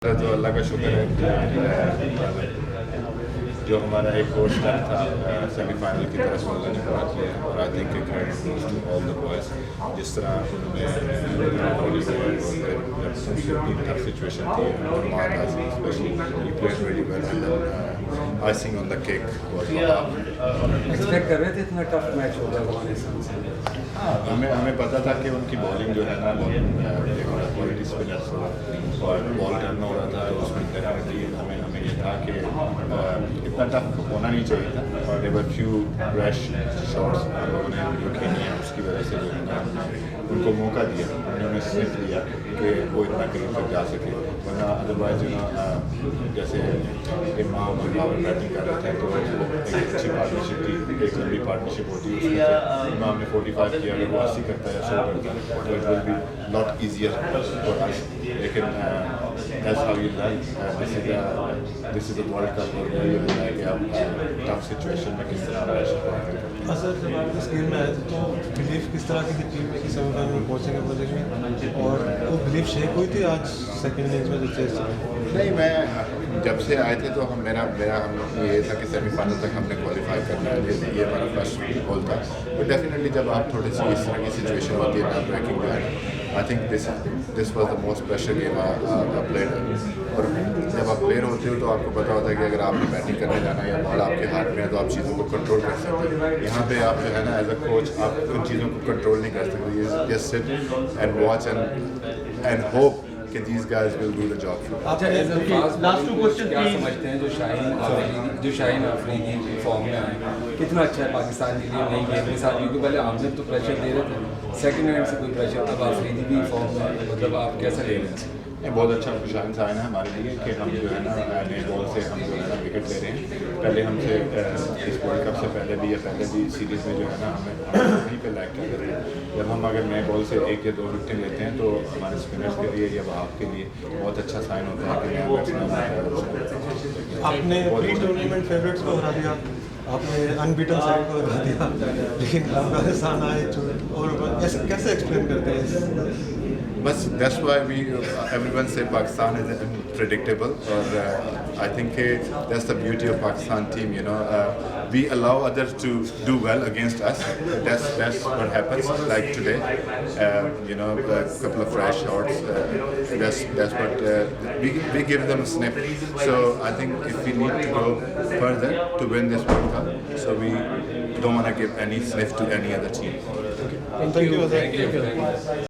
तो अल्लाह का शुक्र है कि जो हमारा एक कोर्स टाइम था सेमीफाइनल की तरफ से अल्लाह ने पूरा किया और I think credit goes to all the boys जिस तरह उन्होंने टफ सिचुएशन थी और माता specially he played very well and icing on the cake was expect कर रहे थे इतना टफ मैच होगा अफगानिस्तान से? हमें पता था कि उनकी बॉलिंग जो है ना क्वालिटी स्पिनर्स और बॉल टर्न हो रहा था उसमें डेफिनेटली हमें ये था कि इतना टफ होना नहीं चाहिए था और देवर फ्यू रैश शॉट्स हम लोगों ने जो खेली हैं उसकी वजह से जो है ना उनको मौका दिया उन्होंने स्निप लिया कि वो इतना करीब तक जा सके वरना अदरवाइज जो ना जैसे इमाम और बाबर बैटिंग कर रहे थे तो एक अच्छी पार्टनरशिप थी एक लंबी पार्टनरशिप होती है उसमें इमाम ने 45 किया अगर वो 80 करता है या 100 करता है तो it will be not easier for us लेकिन that's how you learn this is a world cup और ये होता है कि आप टफ सिचुएशन में किस तरह मैच असर जब आप इस गेम में आए थे तो बिलीफ किस तरह की थी टीम में कि सेमीफाइनल में पहुंचेंगे प्रोजेक्ट में और वो बिलीफ शेक हुई थी आज सेकंड इनिंग्स में जो चेस नहीं मैं जब से आए थे तो मेरा हम ये था कि सेमीफाइनल तक हमने क्वालिफाई करना है ये हमारा फर्स्ट गोल था तो डेफिनेटली जब आप थोड़ी सी इस तरह की सिचुएशन होती है नॉट ब्रेकिंग जो है I think this was the most pressure game played और जब आप प्लेयर होते हो तो आपको पता होता है कि अगर आपने बैटिंग करने जाना है या बॉल आपके हाथ में है तो आप चीज़ों को कंट्रोल कर सकते हैं यहाँ पे आप जो है ना एज अ कोच आप उन चीज़ों को कंट्रोल नहीं कर सकते you just sit and watch and hope कि these guys will do the job. अच्छा लास्ट टू क्वेश्चन क्या समझते हैं जो शाहीन अफरीदी फॉर्म में आए कितना अच्छा है पाकिस्तान के लिए नई गेम के साथ क्योंकि पहले आमने तो प्रेशर दे रहे थे सेकंड इनिंग से कोई प्रेशर अब अफरीदी भी फॉर्म में मतलब आप कैसा ले रहे हैं? ये बहुत अच्छा खुशाइन साइन है हमारे लिए कि हम जो है ना नए बॉल से हम जो है ना विकेट ले रहे हैं पहले हमसे इस वर्ल्ड कप से पहले भी सीरीज़ में जो है ना हमें वहीं पे लैग कर रहे हैं जब हम अगर नए बॉल से एक या दो विकेट लेते हैं तो हमारे स्पिनर्स के लिए या आपके लिए बहुत अच्छा साइन होता है कि नया बैट्समैन आपने प्री टूर्नामेंट फेवरेट्स को हरा दिया आपने अनबीटन साइड को हरा दिया लेकिन अफगानिस्तान आए और ऐसे कैसे एक्सप्लेन करते हैं बस that's why everyone say Pakistan is unpredictable और I think that's the beauty of Pakistan team we allow others to do well against us that's what happens like today a couple of fresh shots that's what we give them a snip so I think if we need to go further to win this World Cup so we don't want to give any sniff to any other team. Thank you.